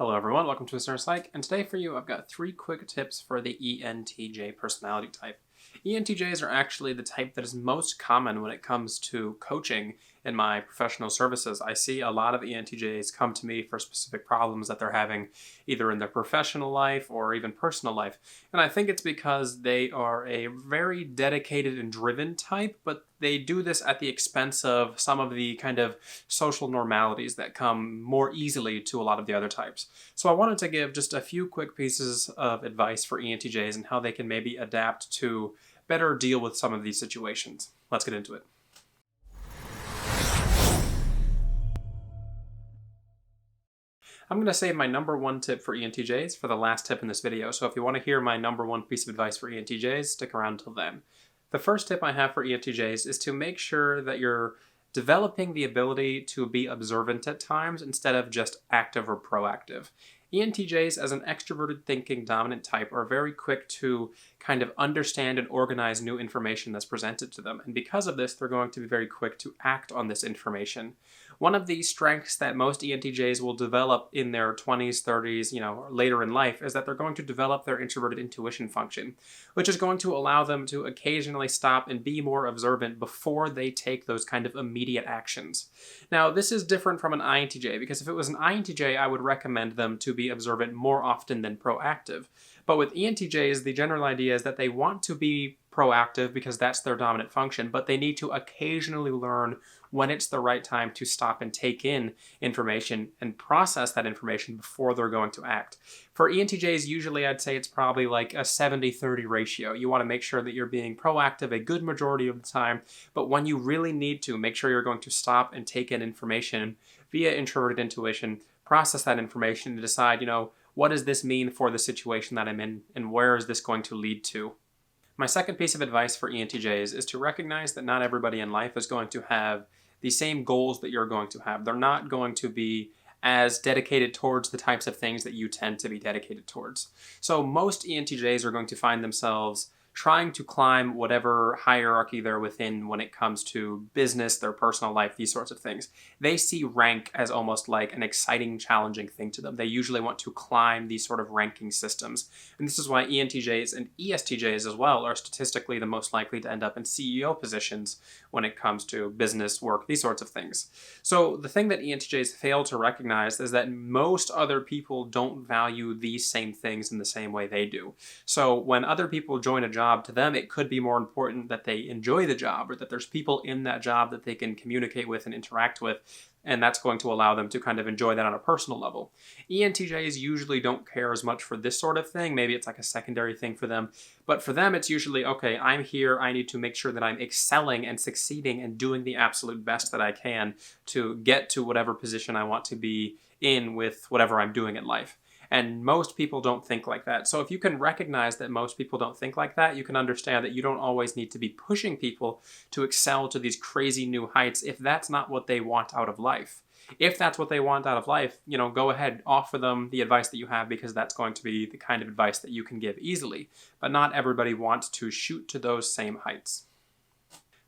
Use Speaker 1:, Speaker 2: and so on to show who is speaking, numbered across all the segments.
Speaker 1: Hello everyone, welcome to Mr. Psych, and today for you I've got 3 quick tips for the ENTJ personality type. ENTJs are actually the type that is most common when it comes to coaching in my professional services. I see a lot of ENTJs come to me for specific problems that they're having either in their professional life or even personal life. And I think it's because they are a very dedicated and driven type, but they do this at the expense of some of the kind of social normalities that come more easily to a lot of the other types. So I wanted to give just a few quick pieces of advice for ENTJs and how they can maybe adapt to better deal with some of these situations. Let's get into it. I'm going to save my number 1 tip for ENTJs for the last tip in this video, so if you want to hear my number 1 piece of advice for ENTJs, stick around till then. The first tip I have for ENTJs is to make sure that you're developing the ability to be observant at times instead of just active or proactive. ENTJs, as an extroverted thinking dominant type, are very quick to kind of understand and organize new information that's presented to them. And because of this, they're going to be very quick to act on this information. One of the strengths that most ENTJs will develop in their 20s, 30s, or later in life is that they're going to develop their introverted intuition function, which is going to allow them to occasionally stop and be more observant before they take those kind of immediate actions. Now, this is different from an INTJ, because if it was an INTJ, I would recommend them to be observant more often than proactive. But with ENTJs, the general idea is that they want to be proactive because that's their dominant function, but they need to occasionally learn when it's the right time to stop and take in information and process that information before they're going to act. For ENTJs, usually I'd say it's probably like a 70-30 ratio. You want to make sure that you're being proactive a good majority of the time, but when you really need to, make sure you're going to stop and take in information via introverted intuition, process that information and decide, what does this mean for the situation that I'm in, and where is this going to lead to? My second piece of advice for ENTJs is to recognize that not everybody in life is going to have the same goals that you're going to have. They're not going to be as dedicated towards the types of things that you tend to be dedicated towards. So most ENTJs are going to find themselves trying to climb whatever hierarchy they're within when it comes to business, their personal life, these sorts of things. They see rank as almost like an exciting, challenging thing to them. They usually want to climb these sort of ranking systems. And this is why ENTJs and ESTJs as well are statistically the most likely to end up in CEO positions when it comes to business, work, these sorts of things. So the thing that ENTJs fail to recognize is that most other people don't value these same things in the same way they do. So when other people join a job, to them, it could be more important that they enjoy the job or that there's people in that job that they can communicate with and interact with, and that's going to allow them to kind of enjoy that on a personal level. ENTJs usually don't care as much for this sort of thing. Maybe it's like a secondary thing for them, but for them it's usually, okay, I'm here, I need to make sure that I'm excelling and succeeding and doing the absolute best that I can to get to whatever position I want to be in with whatever I'm doing in life. And most people don't think like that. So if you can recognize that most people don't think like that, you can understand that you don't always need to be pushing people to excel to these crazy new heights if that's not what they want out of life. If that's what they want out of life, go ahead, offer them the advice that you have, because that's going to be the kind of advice that you can give easily. But not everybody wants to shoot to those same heights.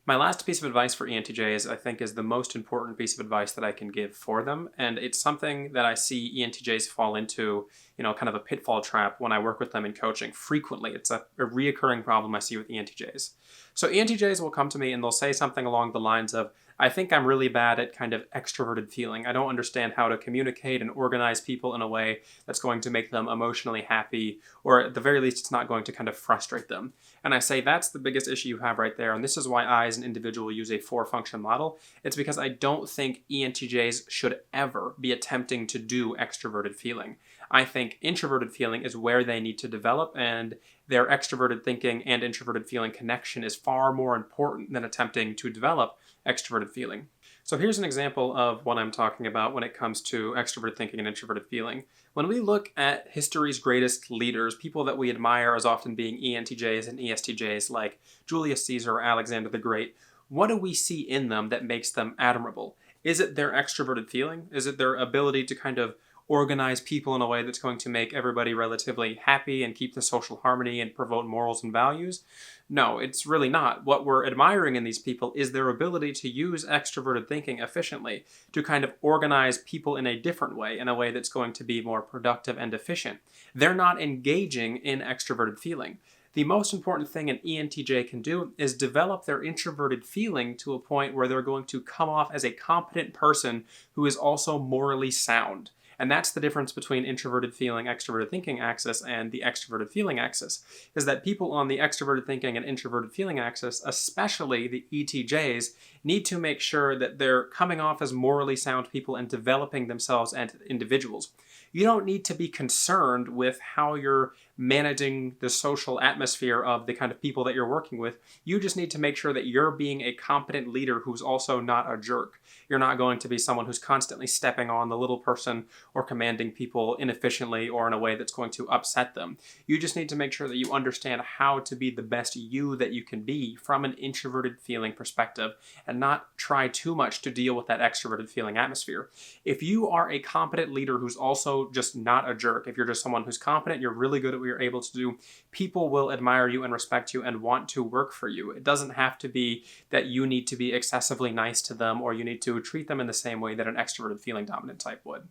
Speaker 1: My last piece of advice for ENTJs, I think, is the most important piece of advice that I can give for them, and it's something that I see ENTJs fall into, kind of a pitfall trap when I work with them in coaching frequently. It's a reoccurring problem I see with ENTJs. So ENTJs will come to me and they'll say something along the lines of, I think I'm really bad at kind of extroverted feeling. I don't understand how to communicate and organize people in a way that's going to make them emotionally happy, or at the very least, it's not going to kind of frustrate them. And I say that's the biggest issue you have right there. And this is why I, as an individual, use a 4-function model. It's because I don't think ENTJs should ever be attempting to do extroverted feeling. I think introverted feeling is where they need to develop, and their extroverted thinking and introverted feeling connection is far more important than attempting to develop extroverted feeling. So here's an example of what I'm talking about when it comes to extroverted thinking and introverted feeling. When we look at history's greatest leaders, people that we admire as often being ENTJs and ESTJs like Julius Caesar or Alexander the Great, what do we see in them that makes them admirable? Is it their extroverted feeling? Is it their ability to kind of organize people in a way that's going to make everybody relatively happy and keep the social harmony and promote morals and values. No, it's really not. What we're admiring in these people is their ability to use extroverted thinking efficiently, to kind of organize people in a different way, in a way that's going to be more productive and efficient. They're not engaging in extroverted feeling. The most important thing an ENTJ can do is develop their introverted feeling to a point where they're going to come off as a competent person who is also morally sound. And that's the difference between introverted feeling, extroverted thinking axis and the extroverted feeling axis, is that people on the extroverted thinking and introverted feeling axis, especially the ETJs, need to make sure that they're coming off as morally sound people and developing themselves as individuals. You don't need to be concerned with how you're managing the social atmosphere of the kind of people that you're working with. You just need to make sure that you're being a competent leader who's also not a jerk. You're not going to be someone who's constantly stepping on the little person or commanding people inefficiently or in a way that's going to upset them. You just need to make sure that you understand how to be the best you that you can be from an introverted feeling perspective and not try too much to deal with that extroverted feeling atmosphere. If you are a competent leader who's also just not a jerk, if you're just someone who's competent, you're really good at what you're able to do, people will admire you and respect you and want to work for you. It doesn't have to be that you need to be excessively nice to them or you need to treat them in the same way that an extroverted feeling dominant type would.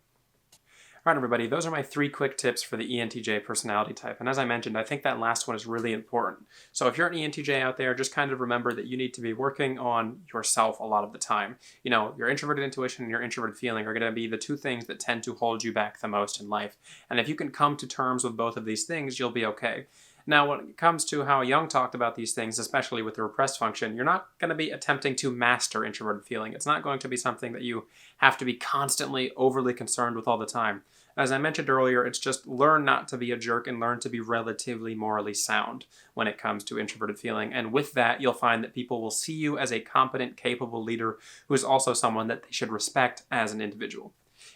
Speaker 1: All right, everybody, those are my 3 quick tips for the ENTJ personality type. And as I mentioned, I think that last one is really important. So if you're an ENTJ out there, just kind of remember that you need to be working on yourself a lot of the time. You know, your introverted intuition and your introverted feeling are going to be the 2 things that tend to hold you back the most in life. And if you can come to terms with both of these things, you'll be okay. Now, when it comes to how Jung talked about these things, especially with the repressed function, you're not going to be attempting to master introverted feeling. It's not going to be something that you have to be constantly overly concerned with all the time. As I mentioned earlier, it's just learn not to be a jerk and learn to be relatively morally sound when it comes to introverted feeling. And with that, you'll find that people will see you as a competent, capable leader who is also someone that they should respect as an individual.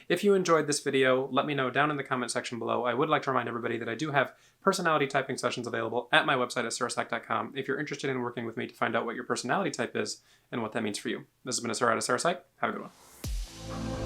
Speaker 1: If you enjoyed this video, let me know down in the comment section below. I would like to remind everybody that I do have personality typing sessions available at my website at sarahpsych.com if you're interested in working with me to find out what your personality type is and what that means for you. This has been Sarah at Sarah Psych. Have a good one.